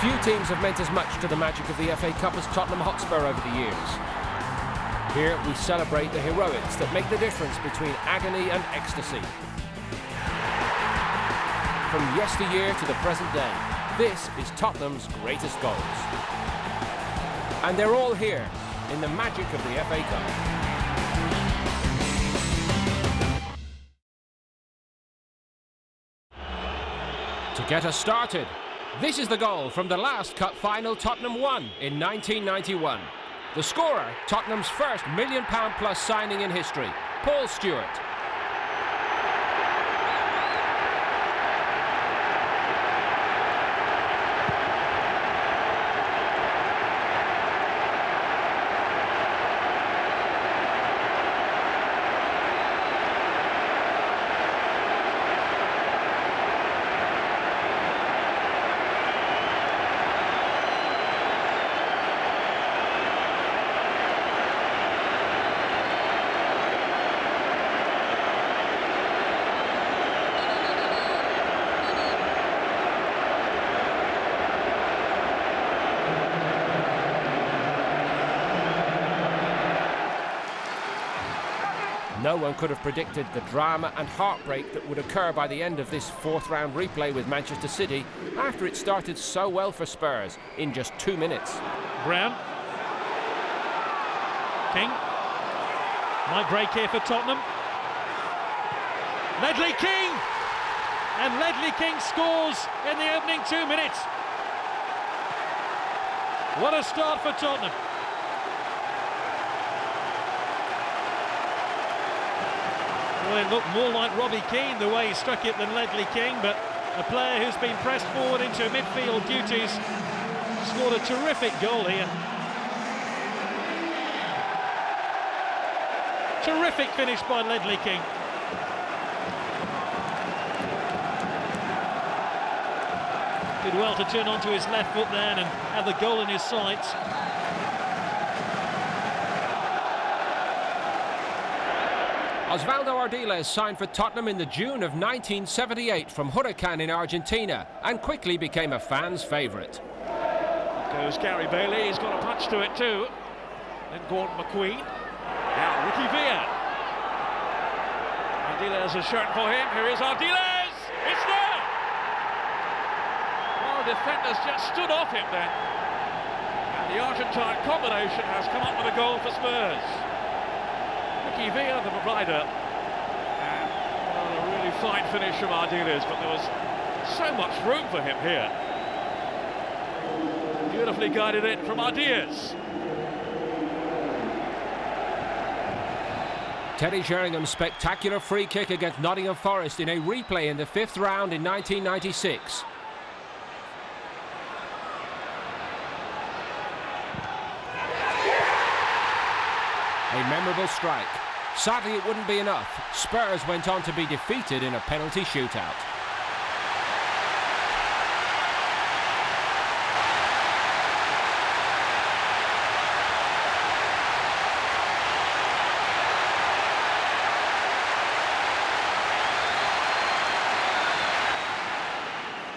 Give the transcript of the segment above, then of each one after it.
Few teams have meant as much to the magic of the FA Cup as Tottenham Hotspur over the years. Here we celebrate the heroics that make the difference between agony and ecstasy. From yesteryear to the present day, this is Tottenham's greatest goals. And they're all here in the magic of the FA Cup. To get us started, this is the goal from the last cup final Tottenham won in 1991. The scorer, Tottenham's first £1 million plus signing in history, Paul Stewart. No one could have predicted the drama and heartbreak that would occur by the end of this fourth-round replay with Manchester City after it started so well for Spurs in just 2 minutes. Brown. King. Might break here for Tottenham. Ledley King! And Ledley King scores in the opening 2 minutes. What a start for Tottenham. Well, it looked more like Robbie Keane the way he struck it than Ledley King, but a player who's been pressed forward into midfield duties scored a terrific goal here. Terrific finish by Ledley King. Did well to turn onto his left foot then and have the goal in his sights. Osvaldo Ardiles signed for Tottenham in the June of 1978 from Huracán in Argentina and quickly became a fan's favourite. Goes Gary Bailey, he's got a punch to it too. Then Gordon McQueen. Now Ricky Villa. Ardiles has shown for him. Here is Ardiles! It's there! Well, the defenders just stood off him then. And the Argentine combination has come up with a goal for Spurs. Ricky Villa, the provider, and a really fine finish from Ardiles, but there was so much room for him here. Beautifully guided in from Ardiles. Teddy Sheringham's spectacular free kick against Nottingham Forest in a replay in the 5th round in 1996. A memorable strike. Sadly, it wouldn't be enough. Spurs went on to be defeated in a penalty shootout.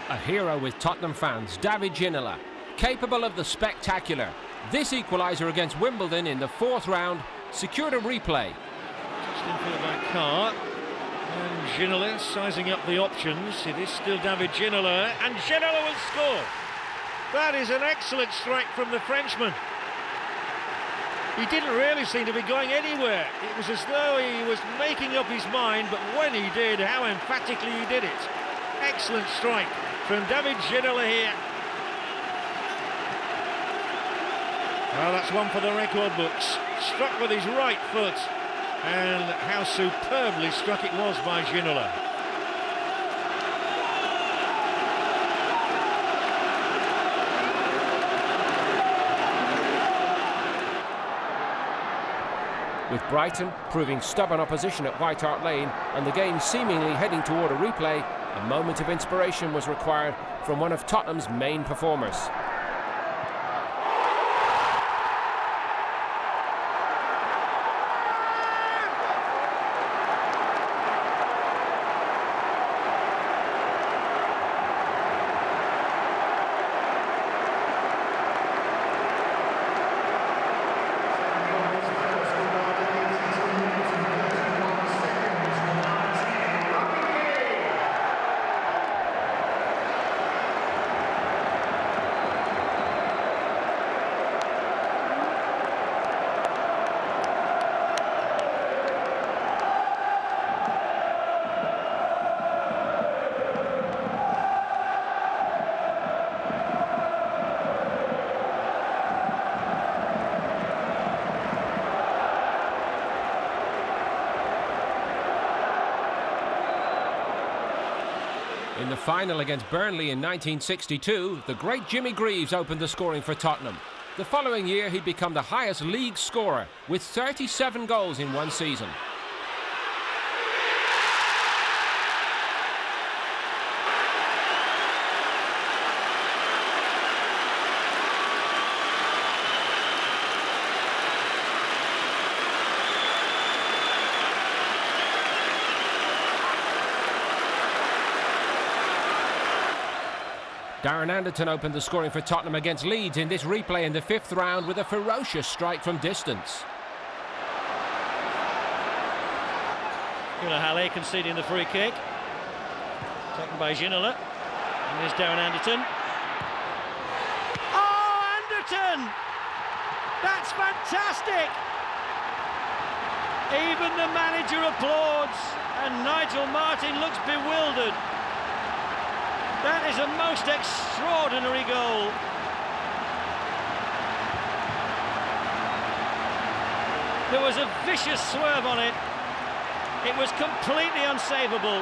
A hero with Tottenham fans, David Ginola, capable of the spectacular. This equaliser against Wimbledon in the 4th round secured a replay. Just infield by Carr. And Ginola sizing up the options. It is still David Ginola. And Ginola will score. That is an excellent strike from the Frenchman. He didn't really seem to be going anywhere. It was as though he was making up his mind, but when he did, how emphatically he did it. Excellent strike from David Ginola here. Well, that's one for the record books. Struck with his right foot, and how superbly struck it was by Ginola. With Brighton proving stubborn opposition at White Hart Lane and the game seemingly heading toward a replay, a moment of inspiration was required from one of Tottenham's main performers. In the final against Burnley in 1962, the great Jimmy Greaves opened the scoring for Tottenham. The following year, he'd become the highest league scorer with 37 goals in one season. Darren Anderton opened the scoring for Tottenham against Leeds in this replay in the 5th round with a ferocious strike from distance. Halle conceding the free kick. Taken by Ginola. And there's Darren Anderton. Oh, Anderton! That's fantastic! Even the manager applauds, and Nigel Martyn looks bewildered. That is a most extraordinary goal. There was a vicious swerve on it. It was completely unsavable.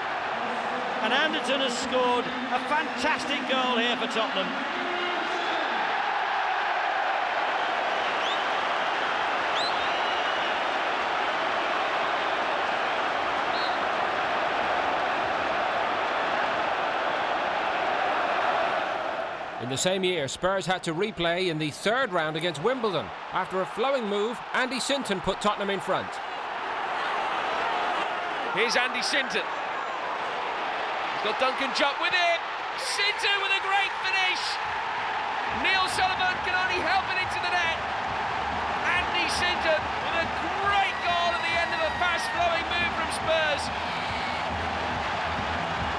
And Anderton has scored a fantastic goal here for Tottenham. In the same year, Spurs had to replay in the 3rd round against Wimbledon. After a flowing move, Andy Sinton put Tottenham in front. Here's Andy Sinton. He's got Duncan Jupp with it. Sinton with a great finish. Neil Sullivan can only help it into the net. Andy Sinton with a great goal at the end of a fast-flowing move from Spurs.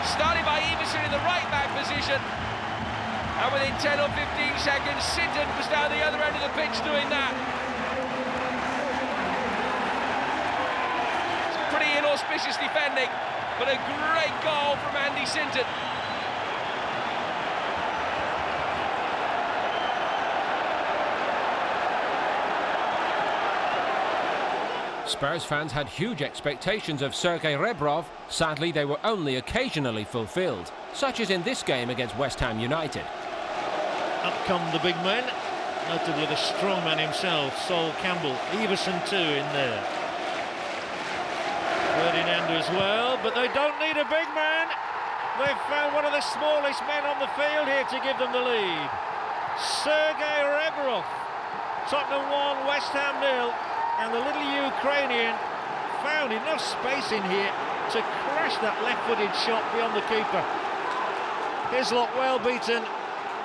Started by Everson in the right-back position. And within 10 or 15 seconds, Sinton was down the other end of the pitch doing that. It's pretty inauspicious defending, but a great goal from Andy Sinton. Spurs fans had huge expectations of Sergei Rebrov. Sadly, they were only occasionally fulfilled, such as in this game against West Ham United. Up come the big men, notably the strong man himself, Sol Campbell. Everson too in there. Ferdinand as well, but they don't need a big man. They've found one of the smallest men on the field here to give them the lead. Sergei Rebrov. Tottenham 1, West Ham 0. And the little Ukrainian found enough space in here to crash that left-footed shot beyond the keeper. Hislop well beaten,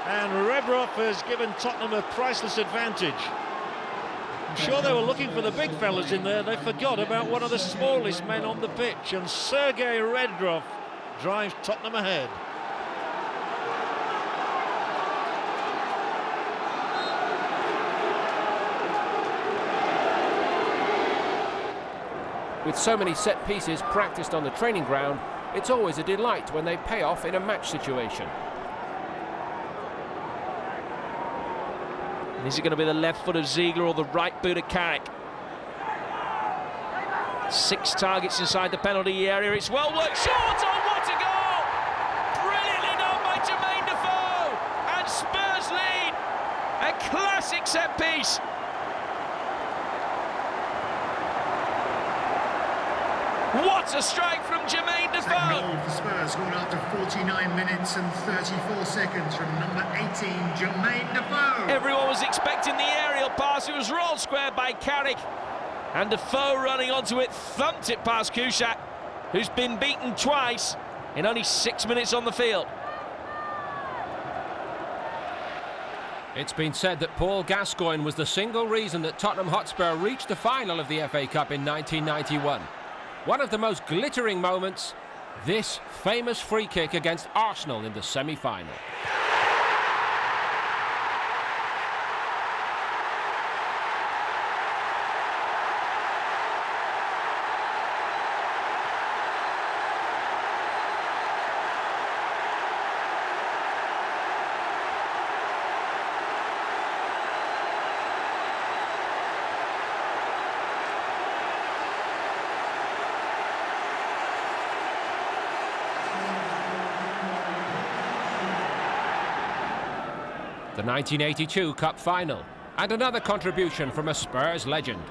and Rebrov has given Tottenham a priceless advantage. I'm sure they were looking for the big fellas in there. They forgot about one of the smallest men on the pitch, and Sergei Rebrov drives Tottenham ahead. With so many set pieces practiced on the training ground, it's always a delight when they pay off in a match situation. Is it going to be the left foot of Ziegler or the right boot of Carrick? 6 targets inside the penalty area. It's well worked. Short on, what a goal! Brilliantly done by Jermaine Defoe, and Spurs lead. A classic set piece. What a strike from Jermaine Defoe! Second goal for Spurs, scored after 49 minutes and 34 seconds from number 18, Jermaine Defoe. Everyone was expecting the aerial pass. It was rolled square by Carrick, and Defoe running onto it, thumped it past Kuszczak, who's been beaten twice in only 6 minutes on the field. It's been said that Paul Gascoigne was the single reason that Tottenham Hotspur reached the final of the FA Cup in 1991. One of the most glittering moments, this famous free kick against Arsenal in the semi-final. The 1982 Cup Final, and another contribution from a Spurs legend.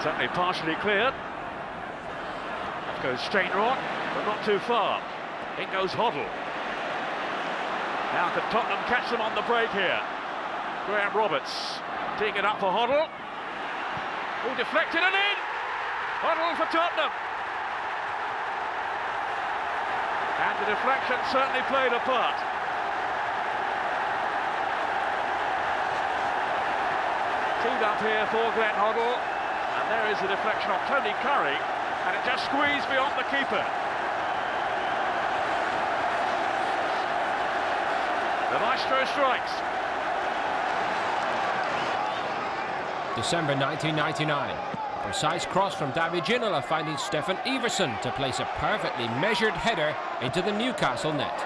Certainly partially cleared. Goes straight on, but not too far. In goes Hoddle. Now can Tottenham catch them on the break here? Graham Roberts teeing it up for Hoddle. Oh, deflected and in! Hoddle for Tottenham. And the deflection certainly played a part. Teed up here for Glenn Hoddle. And there is the deflection of Tony Curry. And it just squeezed beyond the keeper. The maestro strikes. December 1999. A precise cross from David Ginola finding Stefan Iversen to place a perfectly measured header into the Newcastle net.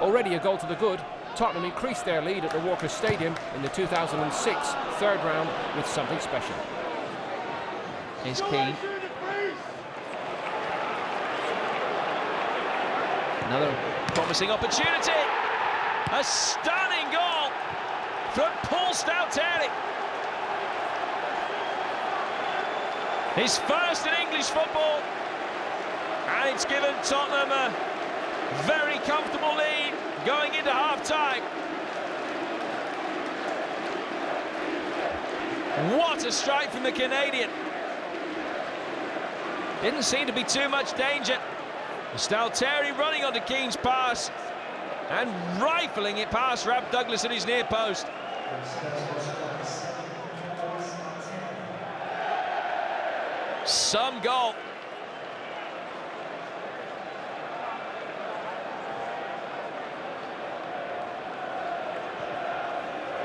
Already a goal to the good, Tottenham increased their lead at the Walker Stadium in the 2006 third round with something special. Here's Keane. Another promising opportunity. A stunning goal from Paul Stalteri. His first in English football, and it's given Tottenham a very comfortable lead going into half-time. What a strike from the Canadian. Didn't seem to be too much danger. Stalteri running onto Keane's pass and rifling it past Rab Douglas at his near post. Some goal.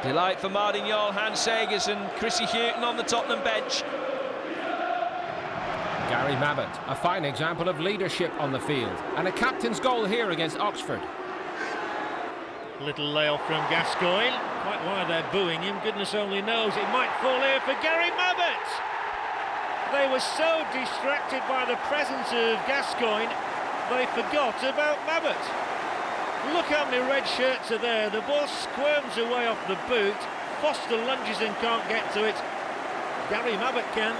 Delight for Martin Jol, Hans Segers and Chrissy Houghton on the Tottenham bench. Gary Mabbott, a fine example of leadership on the field, and a captain's goal here against Oxford. Little layoff from Gascoigne. Quite why they're booing him, goodness only knows. It might fall here for Gary Mabbott. They were so distracted by the presence of Gascoigne, they forgot about Mabbott. Look how many red shirts are there. The ball squirms away off the boot. Foster lunges and can't get to it. Gary Mabbott can.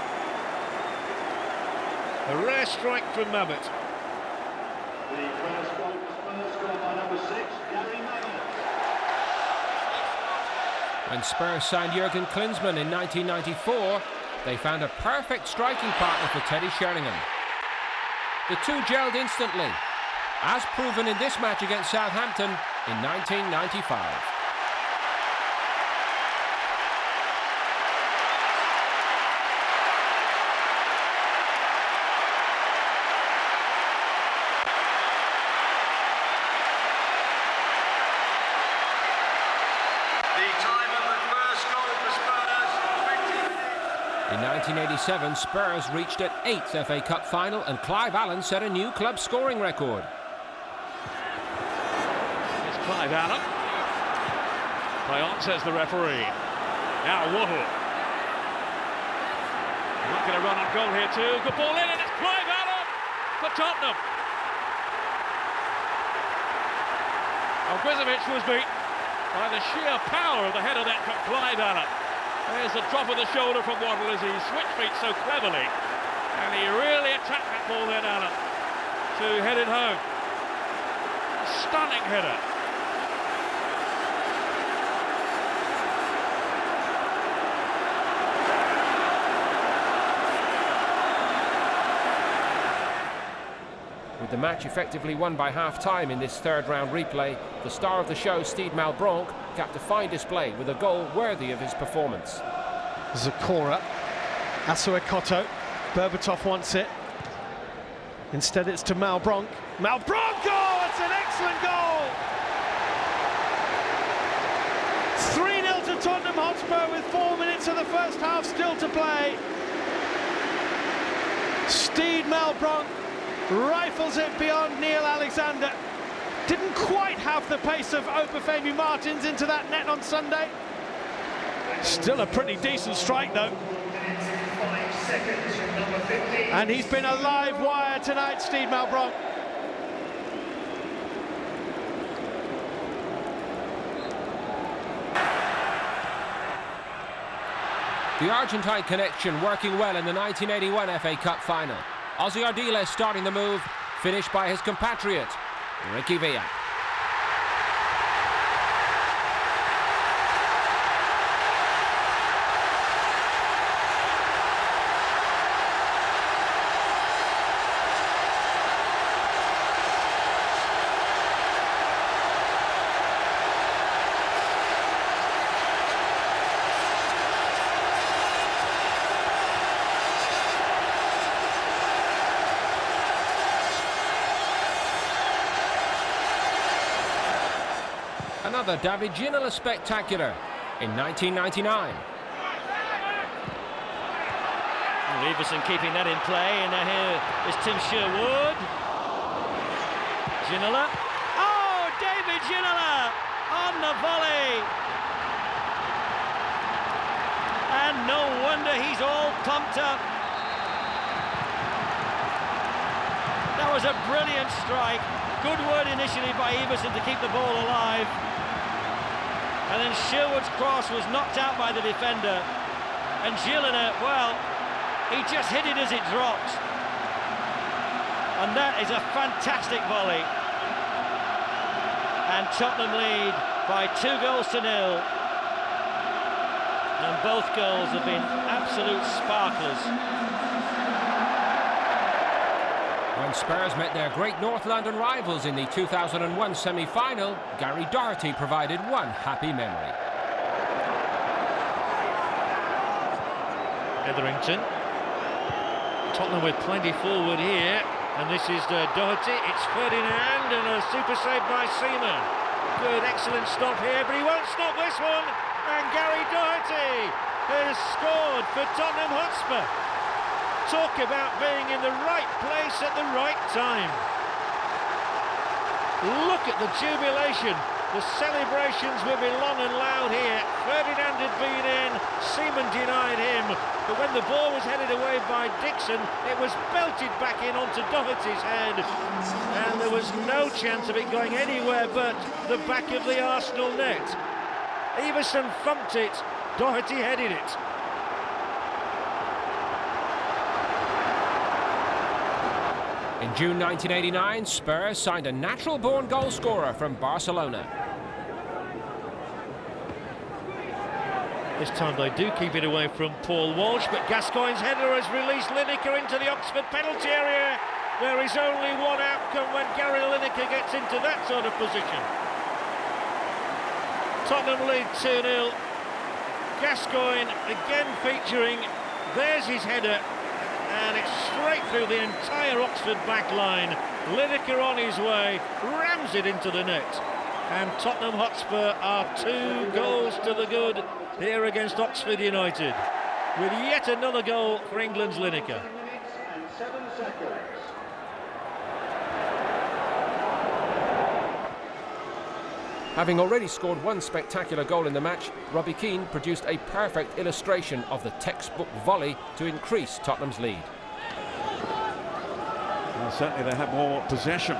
A rare strike from Mabbott. The first goal for Spurs scored by number 6, Gary Mabbott. When Spurs signed Jurgen Klinsmann in 1994, they found a perfect striking partner for Teddy Sheringham. The two gelled instantly, as proven in this match against Southampton in 1995. In 1987, Spurs reached an 8th FA Cup final and Clive Allen set a new club scoring record. It's Clive Allen. Play on, says the referee. Now Waddle. Not going to run on goal here too. Good ball in, and it's Clive Allen for Tottenham. Ogrizovic was beaten by the sheer power of the header net from Clive Allen. There's a drop of the shoulder from Waddle as he switched feet so cleverly. And he really attacked that ball then, Allen, to head it home. Stunning header. With the match effectively won by half-time in this third-round replay, the star of the show, Steve Malbranque, capped a fine display with a goal worthy of his performance. Zakora, Asuekoto, Berbatov wants it. Instead it's to Malbronk. Malbronk! Oh, it's an excellent goal! 3-0 to Tottenham Hotspur with 4 minutes of the first half still to play. Steed Malbronk rifles it beyond Neil Alexander. Didn't quite have the pace of Obafemi Martins into that net on Sunday. Still a pretty decent strike though. And he's been a live wire tonight, Steed Malbronk. The Argentine connection working well in the 1981 FA Cup final. Ozzy Ardiles starting the move, finished by his compatriot, Ricky Villa. Another David Ginola spectacular in 1999. Everson keeping that in play, and here is Tim Sherwood. Ginola. Oh, David Ginola on the volley. And no wonder he's all pumped up. That was a brilliant strike. Good word initially by Everson to keep the ball alive. And then Sherwood's cross was knocked out by the defender. And Ginola, well, he just hit it as it dropped. And that is a fantastic volley. And Tottenham lead by 2-0. And both goals have been absolute sparklers. When Spurs met their great North London rivals in the 2001 semi-final, Gary Doherty provided one happy memory. Etherington. Tottenham with plenty forward here, and this is Doherty. It's Ferdinand, and a super save by Seaman. Good, excellent stop here, but he won't stop this one. And Gary Doherty has scored for Tottenham Hotspur. Talk about being in the right place at the right time. Look at the jubilation. The celebrations will be long and loud here. Ferdinand had been in, Seaman denied him, but when the ball was headed away by Dixon, it was belted back in onto Doherty's head, and there was no chance of it going anywhere but the back of the Arsenal net. Everson thumped it, Doherty headed it. In June 1989, Spurs signed a natural-born goal-scorer from Barcelona. This time they do keep it away from Paul Walsh, but Gascoigne's header has released Lineker into the Oxford penalty area. There is only one outcome when Gary Lineker gets into that sort of position. Tottenham lead 2-0. Gascoigne again featuring. There's his header. And it's straight through the entire Oxford back line. Lineker on his way, rams it into the net. And Tottenham Hotspur are 2 goals to the good here against Oxford United, with yet another goal for England's Lineker. Having already scored one spectacular goal in the match, Robbie Keane produced a perfect illustration of the textbook volley to increase Tottenham's lead. Well, certainly they had more possession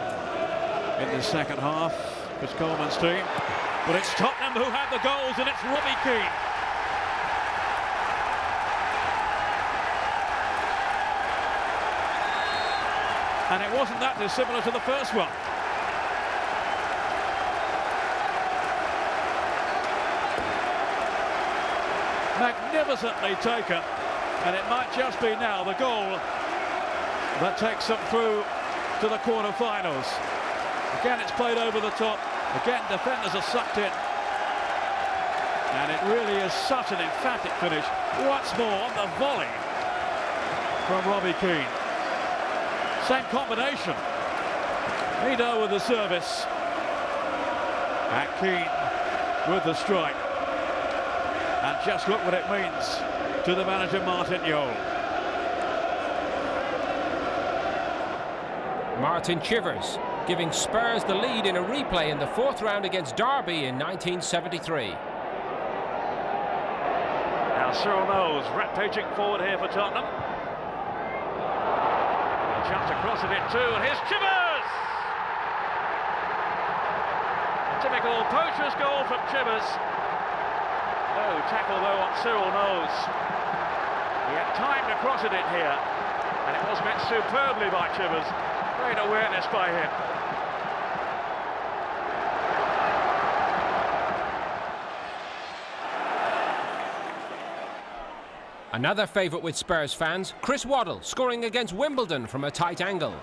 in the second half, Chris Coleman's team. But it's Tottenham who have the goals, and it's Robbie Keane. And it wasn't that dissimilar to the first one. Magnificently taken, and it might just be now the goal that takes them through to the quarter-finals. Again, it's played over the top. Again, defenders are sucked in, and it really is such an emphatic finish. Once more on the volley from Robbie Keane. Same combination. Mido with the service. And Keane with the strike. And just look what it means to the manager, Martin Jol. Martin Chivers giving Spurs the lead in a replay in the fourth round against Derby in 1973. Now Cyril Knowles rampaging forward here for Tottenham. A chance to cross it too, and here's Chivers! A typical poacher's goal from Chivers. No tackle though on Cyril Knowles. He had time to cross it here, and it was met superbly by Chivers. Great awareness by him. Another favourite with Spurs fans, Chris Waddle, scoring against Wimbledon from a tight angle.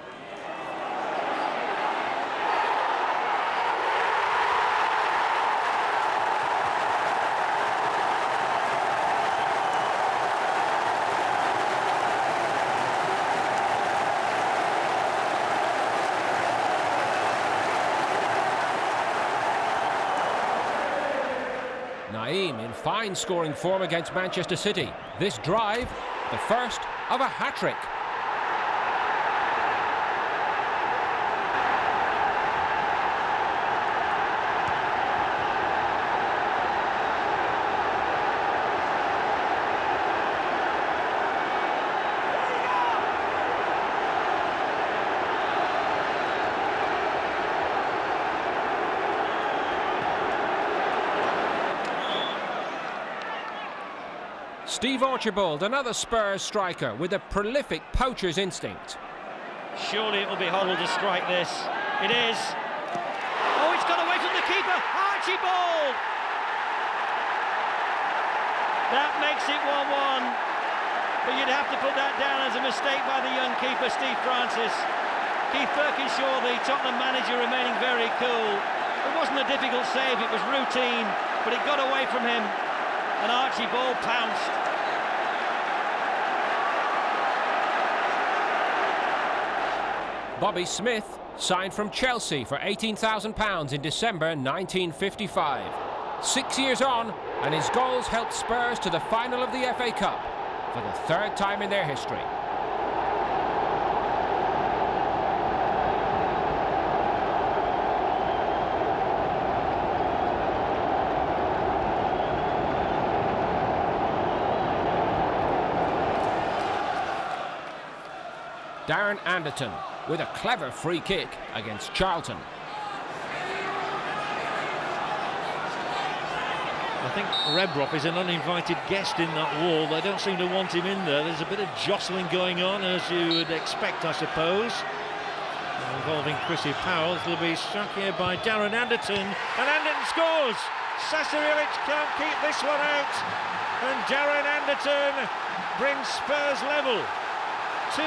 Naeem in fine scoring form against Manchester City. This drive, the first of a hat-trick. Steve Archibald, another Spurs striker with a prolific poacher's instinct. Surely it will be Hoddle to strike this. It is. Oh, it's got away from the keeper. Archibald! That makes it 1-1. But you'd have to put that down as a mistake by the young keeper, Steve Francis. Keith Birkinshaw, the Tottenham manager, remaining very cool. It wasn't a difficult save, it was routine, but it got away from him. And Archibald pounced. Bobby Smith signed from Chelsea for £18,000 in December 1955. 6 years on, and his goals helped Spurs to the final of the FA Cup for the third time in their history. Darren Anderton with a clever free kick against Charlton. I think Rebroff is an uninvited guest in that wall. They don't seem to want him in there. There's a bit of jostling going on, as you would expect, I suppose. Involving Chrissy Powell. It'll be struck here by Darren Anderton, and Anderton scores! Sasarilic can't keep this one out, and Darren Anderton brings Spurs level. 2-2.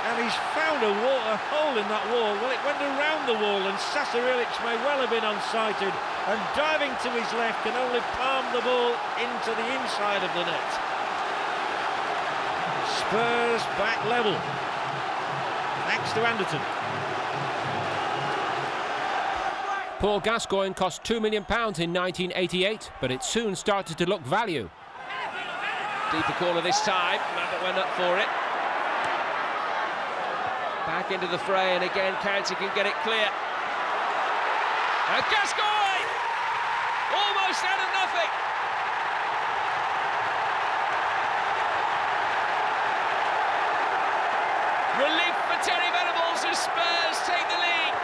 And he's found a hole in that wall. Well, it went around the wall, and Sasarilic may well have been unsighted, and diving to his left can only palm the ball into the inside of the net. Spurs back level. Thanks to Anderton. Paul Gascoigne cost £2 million in 1988, but it soon started to look value. Deeper corner this time, Mabbott went up for it. Back into the fray, and again County can get it clear. And Gascoigne! Almost out of nothing! Relief for Terry Venables as Spurs take the lead.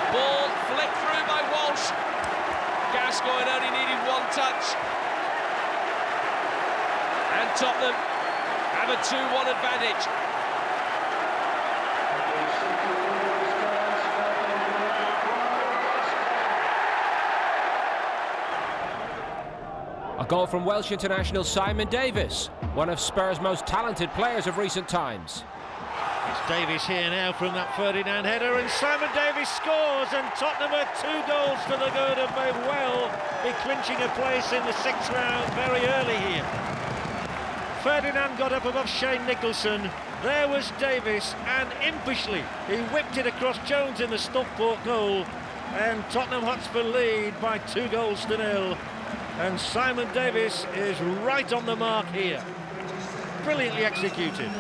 Ball flicked through by Walsh. Gascoigne only needed one touch. And Tottenham have a 2-1 advantage. A goal from Welsh international Simon Davis, one of Spurs' most talented players of recent times. It's Davies here now from that Ferdinand header, and Simon Davies scores, and Tottenham are 2 goals to the good and may well be clinching a place in the 6th round very early here. Ferdinand got up above Shane Nicholson. There was Davies, and impishly he whipped it across Jones in the Stockport goal, and Tottenham Hotspur lead by 2 goals to 0. And Simon Davies is right on the mark here. Brilliantly executed.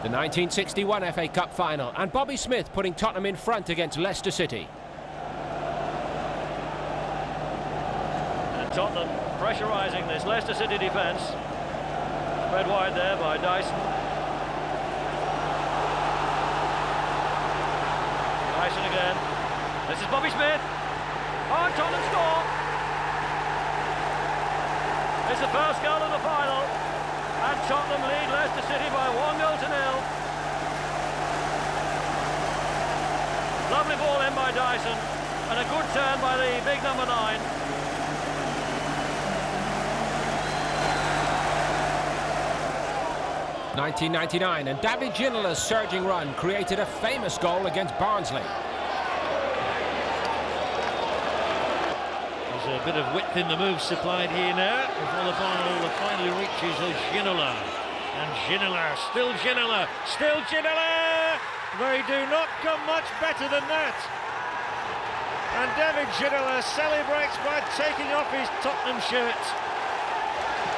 The 1961 FA Cup final, and Bobby Smith putting Tottenham in front against Leicester City. And Tottenham pressurising this Leicester City defence. Spread wide there by Dyson. Dyson again. This is Bobby Smith. Oh, Tottenham score! It's the first goal of the final, and Tottenham lead Leicester City by 1 goal to 0. Lovely ball in by Dyson, and a good turn by the big number 9. (1999) and David Ginola's surging run created a famous goal against Barnsley. There's a bit of width in the move supplied here now before the ball finally reaches Ginola. And Ginola, still Ginola, still Ginola! They do not come much better than that. And David Ginola celebrates by taking off his Tottenham shirt.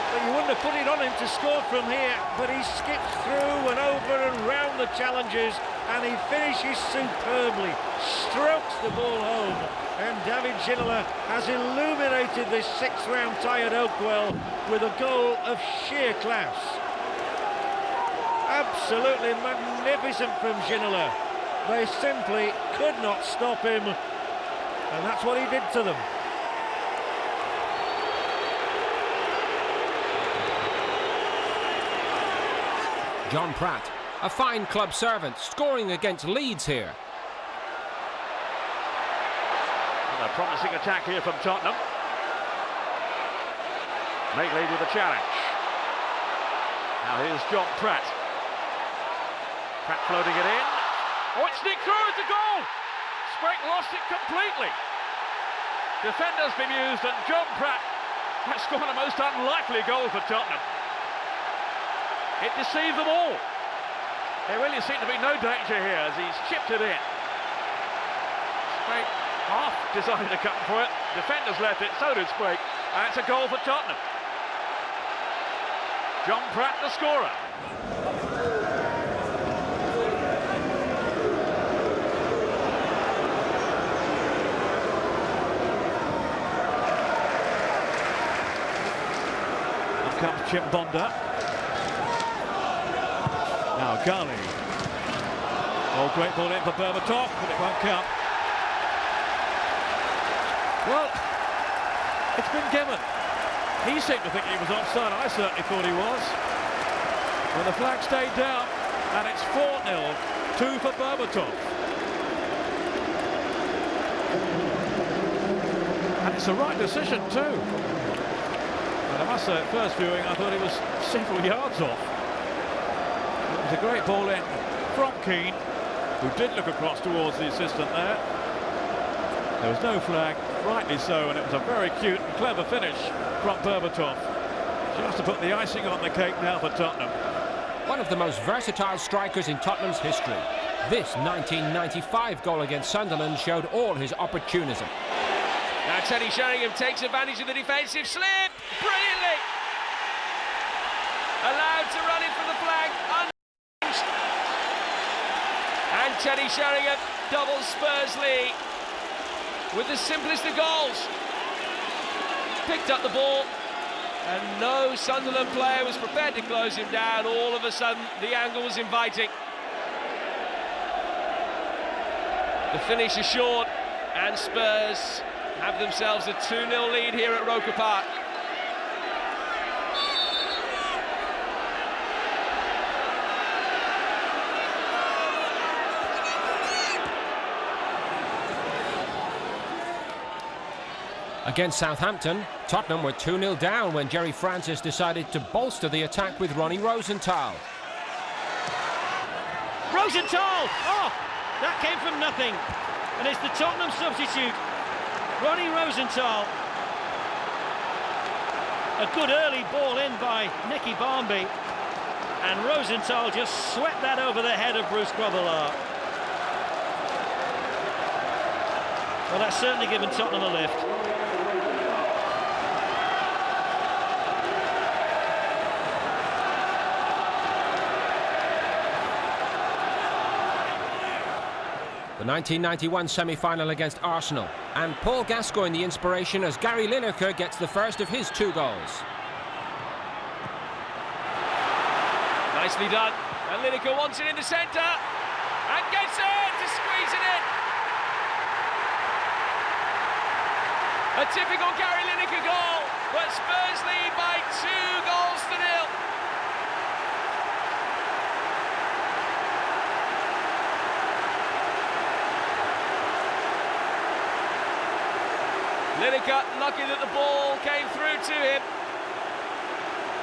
But you wouldn't have put it on him to score from here, but he skips through and over and round the challenges, and he finishes superbly, strokes the ball home, and David Ginola has illuminated this 6th round tie at Oakwell with a goal of sheer class. Absolutely magnificent from Ginola. They simply could not stop him, and that's what he did to them. John Pratt, a fine club servant, scoring against Leeds here. And a promising attack here from Tottenham. Make lead with a challenge. Now here's John Pratt. Pratt floating it in. Oh, it's nicked through, it's a goal! Sprague lost it completely. Defender's bemused, and John Pratt has scored a most unlikely goal for Tottenham. It deceived them all. There really seemed to be no danger here as he's chipped it in. Sprague half decided to come for it. Defenders left it, so did Sprague. And it's a goal for Tottenham. John Pratt, the scorer. Here comes Chip Bonda. Now Gali. Oh, great ball in for Berbatov, but it won't count. Well, it's been given. He seemed to think he was offside. I certainly thought he was. Well, the flag stayed down, and it's 4-0, 2 for Berbatov. And it's the right decision too. And I must say, at first viewing, I thought he was several yards off. It was a great ball in from Keane, who did look across towards the assistant there. There was no flag, rightly so, and it was a very cute and clever finish from Berbatov. Just to put the icing on the cake now for Tottenham. One of the most versatile strikers in Tottenham's history. This 1995 goal against Sunderland showed all his opportunism. Now Teddy Sheringham takes advantage of the defensive slip brilliantly. Allowed to run in from the flag. And Teddy Sheringham doubles Spurs lead with the simplest of goals. Picked up the ball, and no Sunderland player was prepared to close him down. All of a sudden, the angle was inviting. The finish is short, and Spurs have themselves a 2-0 lead here at Roker Park. Against Southampton, Tottenham were 2-0 down when Jerry Francis decided to bolster the attack with Ronnie Rosenthal. Rosenthal! Oh, that came from nothing. And it's the Tottenham substitute, Ronnie Rosenthal. A good early ball in by Nicky Barmby. And Rosenthal just swept that over the head of Bruce Grobbelaar. Well, that's certainly given Tottenham a lift. The 1991 semi-final against Arsenal, and Paul Gascoigne the inspiration as Gary Lineker gets the first of his 2 goals. Nicely done. And Lineker wants it in the centre and gets it to squeeze it in. A typical Gary Lineker goal, but Spurs lead by 2 goals to 0. Lineker lucky that the ball came through to him,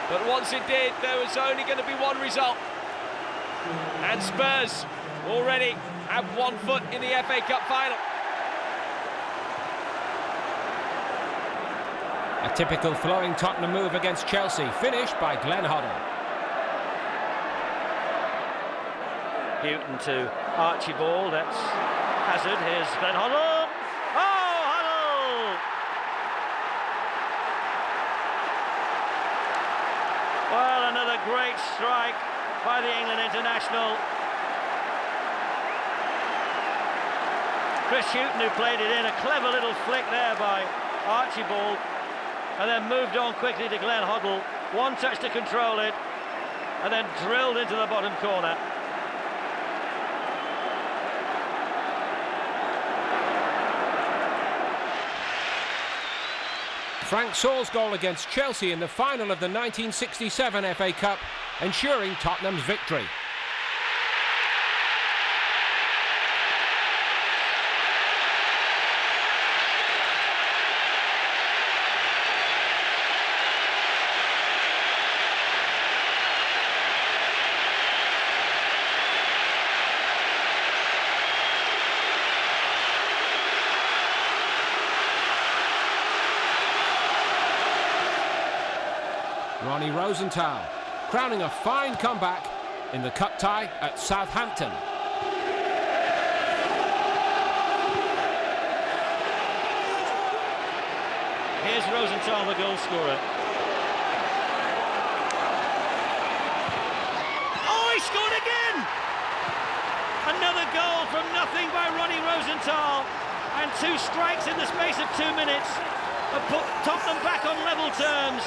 but once it did, there was only going to be one result, and Spurs already have 1 foot in the FA Cup final. A typical flowing Tottenham move against Chelsea, finished by Glenn Hoddle. Houghton to Archibald, that's Hazard, here's Glenn Hoddle. Oh, Hoddle! Well, another great strike by the England international. Chris Houghton, who played it in, a clever little flick there by Archibald, and then moved on quickly to Glenn Hoddle. 1 touch to control it, and then drilled into the bottom corner. Frank Saul's goal against Chelsea in the final of the 1967 FA Cup, ensuring Tottenham's victory. Ronnie Rosenthal, crowning a fine comeback in the cup tie at Southampton. Here's Rosenthal, the goal scorer. Oh, he scored again! Another goal from nothing by Ronnie Rosenthal, and 2 strikes in the space of 2 minutes have put Tottenham back on level terms.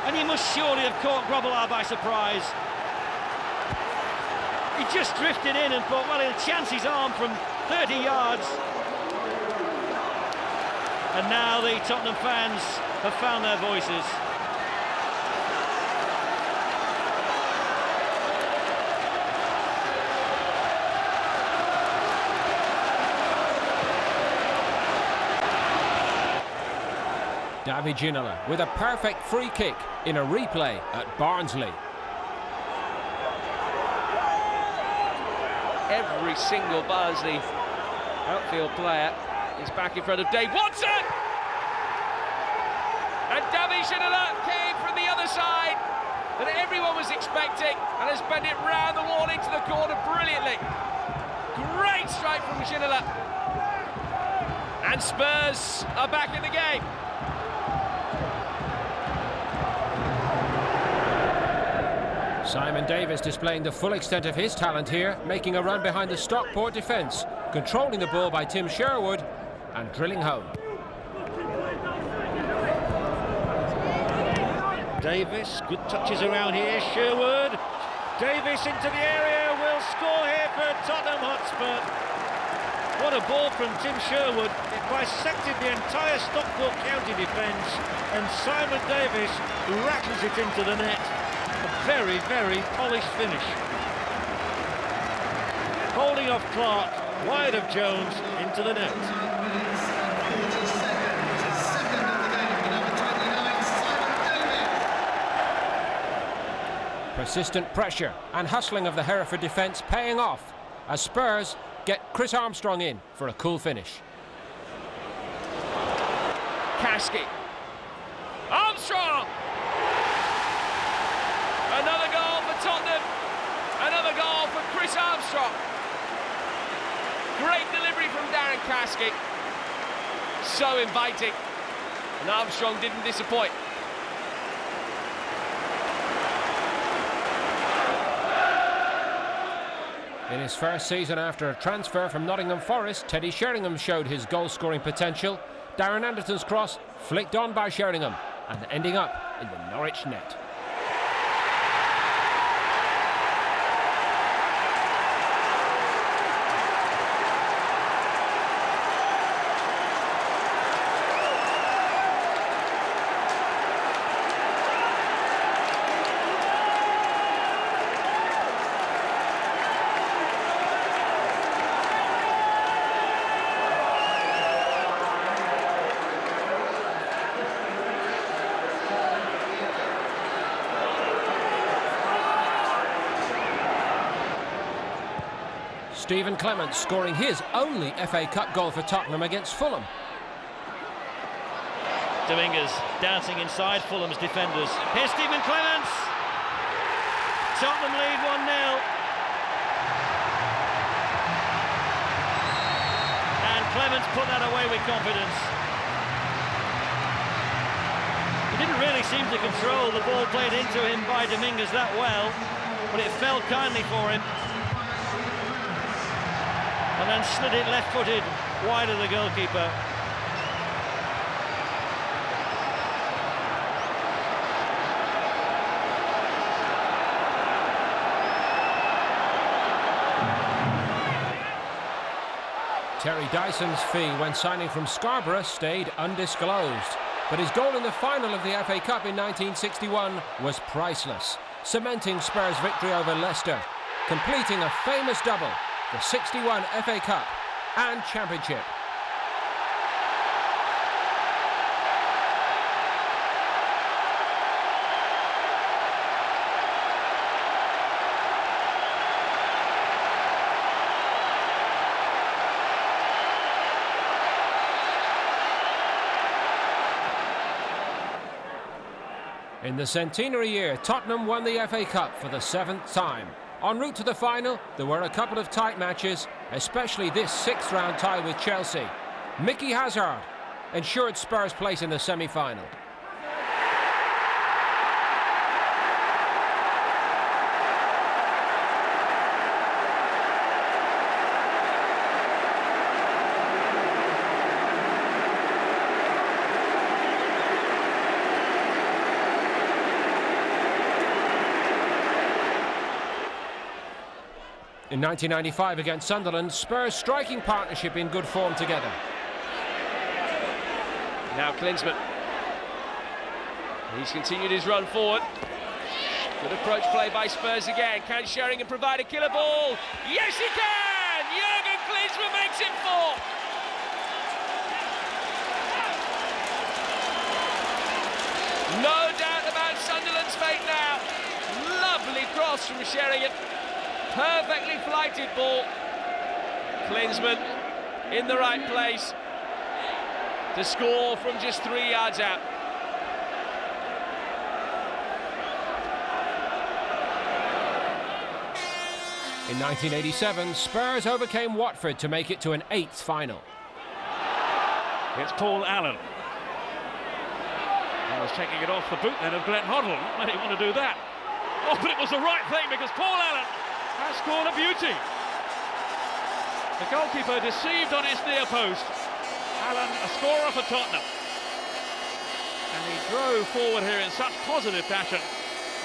And he must surely have caught Grobbelaar by surprise. He just drifted in and thought, well, he'll chance his arm from 30 yards. And now the Tottenham fans have found their voices. David Ginola with a perfect free kick in a replay at Barnsley. Every single Barnsley outfield player is back in front of Dave Watson! And David Ginola came from the other side that everyone was expecting and has bent it round the wall into the corner brilliantly. Great strike from Ginola. And Spurs are back in the game. Simon Davis displaying the full extent of his talent here, making a run behind the Stockport defence, controlling the ball by Tim Sherwood and drilling home. Davis, good touches around here, Sherwood. Davis into the area, will score here for Tottenham Hotspur. What a ball from Tim Sherwood. It bisected the entire Stockport County defence, and Simon Davis rattles it into the net. A very, very polished finish. Holding off Clark, wide of Jones, into the net. Persistent pressure and hustling of the Hereford defence paying off as Spurs get Chris Armstrong in for a cool finish. Kasky. Armstrong! Another goal for Tottenham. Another goal for Chris Armstrong. Great delivery from Darren Kasky. So inviting. And Armstrong didn't disappoint. In his first season after a transfer from Nottingham Forest, Teddy Sheringham showed his goal-scoring potential. Darren Anderton's cross flicked on by Sheringham and ending up in the Norwich net. Stephen Clements scoring his only FA Cup goal for Tottenham against Fulham. Dominguez dancing inside Fulham's defenders. Here's Stephen Clements. Tottenham lead 1-0. And Clements put that away with confidence. He didn't really seem to control the ball played into him by Dominguez that well, but it fell kindly for him. And then slid it left-footed wide of the goalkeeper. Terry Dyson's fee when signing from Scarborough stayed undisclosed, but his goal in the final of the FA Cup in 1961 was priceless, cementing Spurs' victory over Leicester, completing a famous double, the 61 FA Cup and Championship. In the centenary year, Tottenham won the FA Cup for the 7th time. En route to the final, there were a couple of tight matches, especially this 6th round tie with Chelsea. Mickey Hazard ensured Spurs' place in the semi-final. In 1995 against Sunderland, Spurs' striking partnership in good form together. Now Klinsmann. He's continued his run forward. Good approach play by Spurs again. Can Sheringham provide a killer ball? Yes, he can! Jurgen Klinsmann makes it 4. No doubt about Sunderland's fate now. Lovely cross from Sheringham. Perfectly flighted ball. Klinsmann in the right place to score from just 3 yards out. In 1987, Spurs overcame Watford to make it to an 8th final. It's Paul Allen. I was taking it off the boot then of Glenn Hoddle. Not many want to do that. Oh, but it was the right thing because Paul Allen has scored a beauty. The goalkeeper deceived on his near post. Allen, a scorer for Tottenham. And he drove forward here in such positive fashion.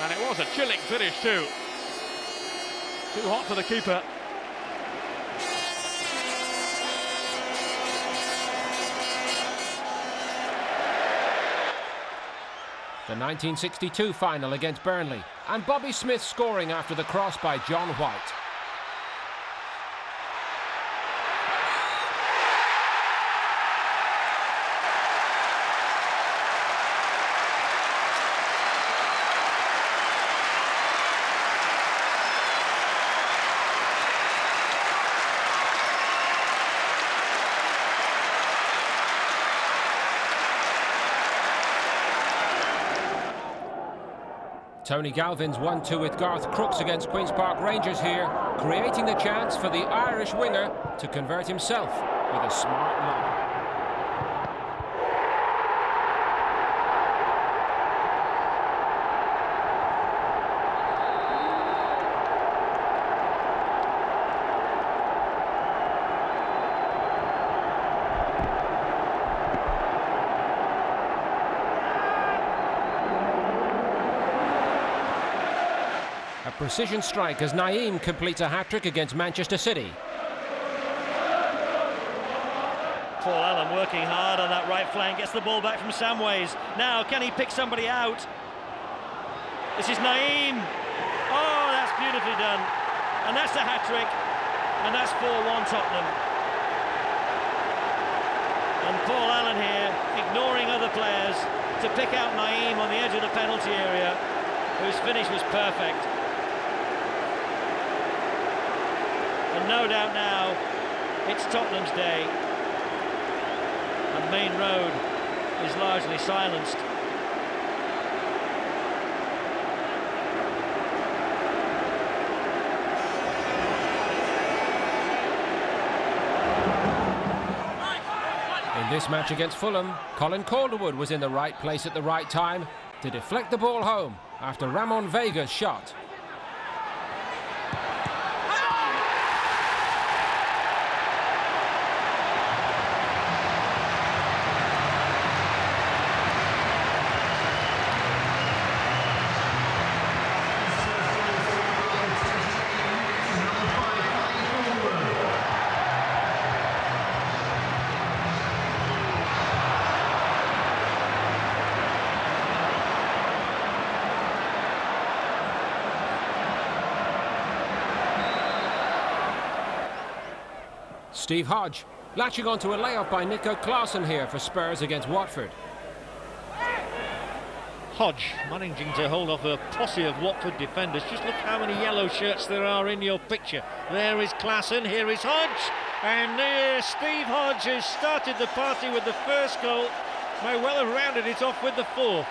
And it was a chilling finish too. Too hot for the keeper. The 1962 final against Burnley, and Bobby Smith scoring after the cross by John White. Tony Galvin's 1-2 with Garth Crooks against Queen's Park Rangers here, creating the chance for the Irish winger to convert himself with a smart lob. A precision strike as Naeem completes a hat-trick against Manchester City. Paul Allen working hard on that right flank, gets the ball back from Samways. Now, can he pick somebody out? This is Naeem. Oh, that's beautifully done. And that's the hat-trick. And that's 4-1 Tottenham. And Paul Allen here, ignoring other players, to pick out Naeem on the edge of the penalty area, whose finish was perfect. And no doubt now, it's Tottenham's day. And Main Road is largely silenced. In this match against Fulham, Colin Calderwood was in the right place at the right time to deflect the ball home after Ramon Vega's shot. Steve Hodge latching onto a layoff by Nico Claesson here for Spurs against Watford. Hodge managing to hold off a posse of Watford defenders. Just look how many yellow shirts there are in your picture. There is Claesson, here is Hodge, and Steve Hodge has started the party with the first goal. May well have rounded it off with the fourth.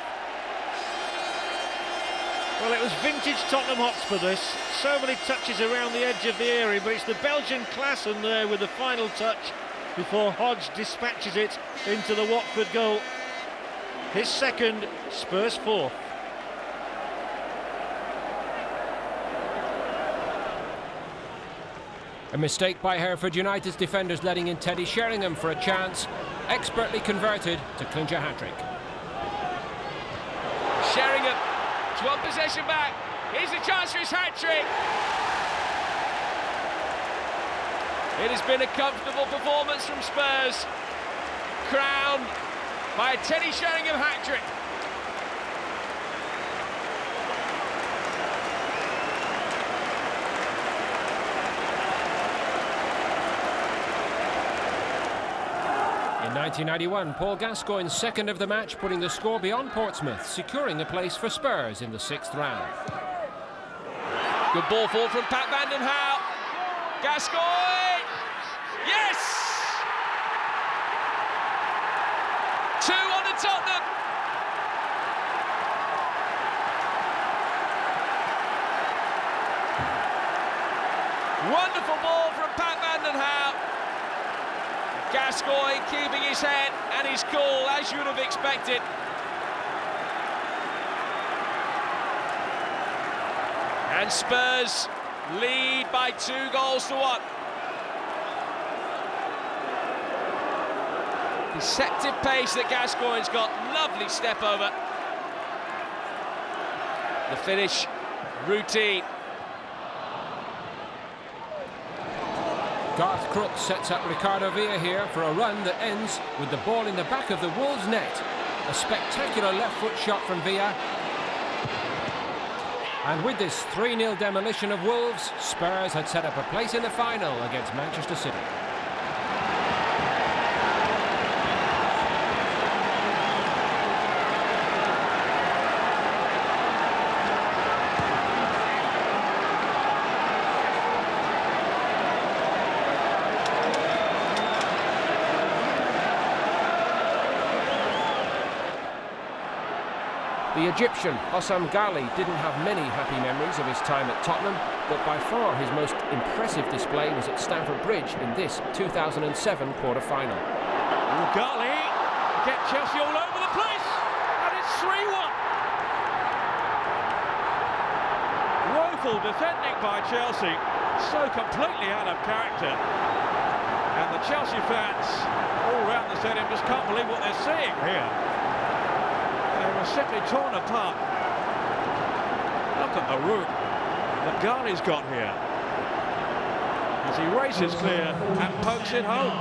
Well, it was vintage Tottenham Hotspur this. So many touches around the edge of the area, but it's the Belgian Claesson there with the final touch before Hodge dispatches it into the Watford goal. His second, Spurs fourth. A mistake by Hereford United's defenders letting in Teddy Sheringham for a chance, expertly converted to clinch a hat-trick. Sheringham, it's one possession back. Here's a chance for his hat-trick. It has been a comfortable performance from Spurs, crowned by a Teddy Sheringham hat-trick. In 1991, Paul Gascoigne's second of the match, putting the score beyond Portsmouth, securing a place for Spurs in the 6th round. Good ball forward from Pat van den Hauw. Gascoigne! Yes! 2 on to Tottenham. Wonderful ball from Pat van den Hauw. Gascoigne keeping his head and his cool, as you would have expected. And Spurs lead by 2 goals to 1. Deceptive pace that Gascoigne's got, lovely step over. The finish, routine. Garth Crooks sets up Ricardo Villa here for a run that ends with the ball in the back of the Wolves' net. A spectacular left-foot shot from Villa. And with this 3-0 demolition of Wolves, Spurs had set up a place in the final against Manchester City. The The Egyptian, Hossam Ghali, didn't have many happy memories of his time at Tottenham, but by far his most impressive display was at Stamford Bridge in this 2007 quarter-final. Ghali get Chelsea all over the place, and it's 3-1. Woeful defending by Chelsea, so completely out of character. And the Chelsea fans all around the stadium just can't believe what they're seeing here. They were simply torn apart. Look at the room that Ghali's got here as he races clear and pokes it home.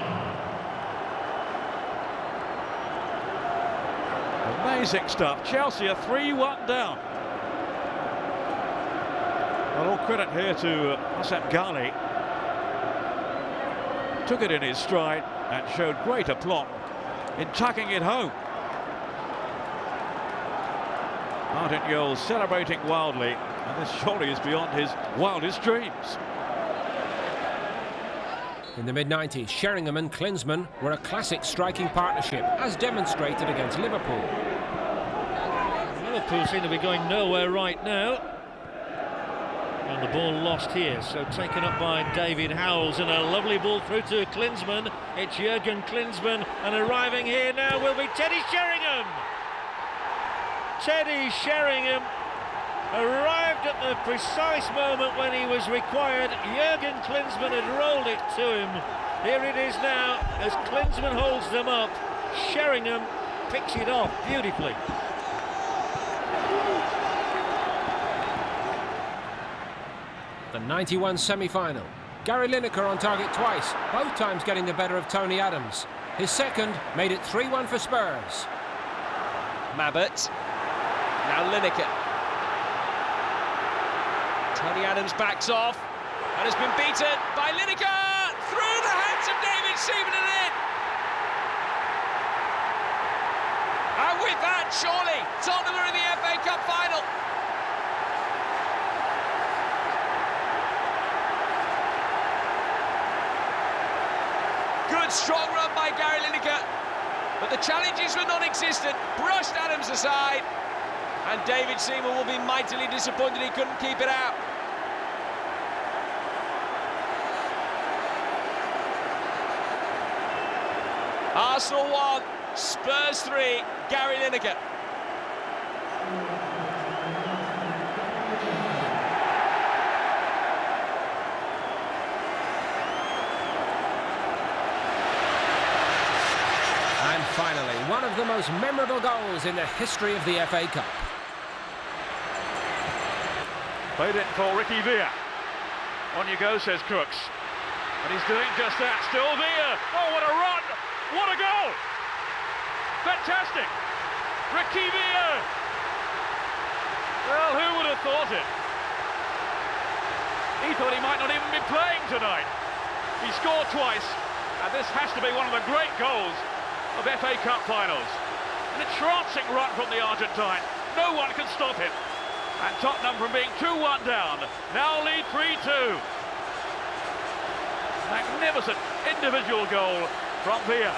Amazing stuff. Chelsea are 3-1 down. Well, all credit here to Hossam Ghali. Took it in his stride and showed great aplomb in tucking it home. Martin Jol celebrating wildly, and this surely is beyond his wildest dreams. In the mid-90s, Sheringham and Klinsmann were a classic striking partnership, as demonstrated against Liverpool. Liverpool seem to be going nowhere right now. And the ball lost here, so taken up by David Howells, and a lovely ball through to Klinsmann. It's Jurgen Klinsmann, and arriving here now will be Teddy Sheringham. Teddy Sheringham arrived at the precise moment when he was required. Jurgen Klinsmann had rolled it to him. Here it is now, as Klinsmann holds them up. Sheringham picks it off beautifully. The 91 semi-final. Gary Lineker on target twice, both times getting the better of Tony Adams. His second made it 3-1 for Spurs. Mabbutt. Now Lineker. Tony Adams backs off and has been beaten by Lineker through the hands of David Seaman and in. And with that, surely Tottenham are in the FA Cup final. Good strong run by Gary Lineker, but the challenges were non-existent. Brushed Adams aside, and David Seaman will be mightily disappointed he couldn't keep it out. Arsenal 1, Spurs 3, Gary Lineker. And finally, one of the most memorable goals in the history of the FA Cup. Played it for Ricky Villa. On you go, says Crooks. And he's doing just that. Still Villa. Oh, what a run! What a goal! Fantastic! Ricky Villa! Well, who would have thought it? He thought he might not even be playing tonight. He scored twice, and this has to be one of the great goals of FA Cup finals. An entrancing run from the Argentine. No one can stop him. And Tottenham, from being 2-1 down, now lead 3-2. Magnificent individual goal from Villa.